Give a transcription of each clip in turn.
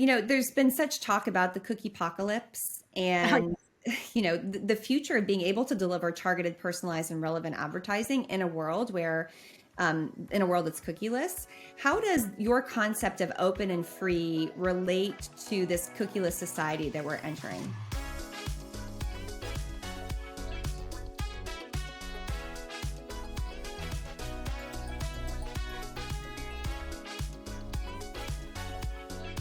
there's been such talk about the cookie apocalypse and, the future of being able to deliver targeted, personalized, and relevant advertising in a world that's cookieless. How does your concept of open and free relate to this cookieless society that we're entering?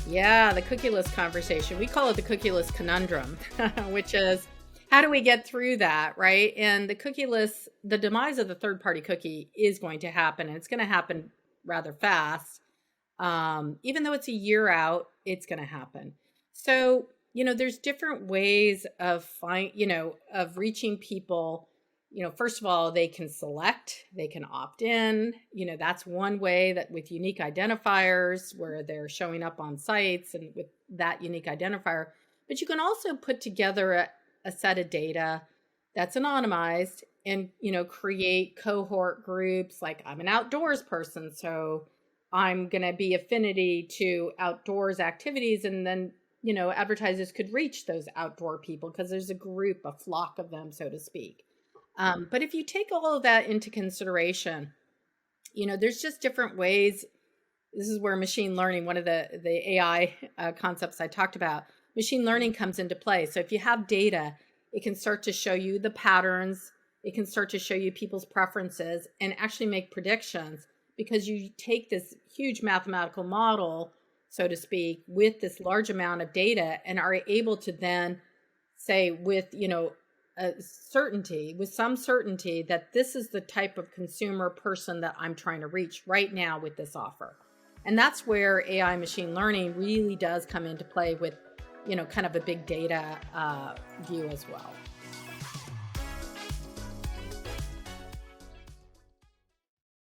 Yeah, the cookieless conversation. We call it the cookieless conundrum, which is how do we get through that, right? And the demise of the third-party cookie is going to happen, and it's going to happen rather fast. Even though it's a year out, it's going to happen. So, there's different ways of reaching people. First of all, they can select, they can opt in. That's one way, that with unique identifiers where they're showing up on sites and with that unique identifier. But you can also put together a set of data that's anonymized and, create cohort groups. Like, I'm an outdoors person, so I'm going to be affinity to outdoors activities. And then, advertisers could reach those outdoor people because there's a flock of them, so to speak. But if you take all of that into consideration, there's just different ways. This is where machine learning, one of the AI concepts I talked about, machine learning comes into play. So if you have data, it can start to show you the patterns. It can start to show you people's preferences and actually make predictions, because you take this huge mathematical model, so to speak, with this large amount of data and are able to then say with, some certainty that this is the type of consumer person that I'm trying to reach right now with this offer. And that's where AI machine learning really does come into play with, kind of a big data view as well.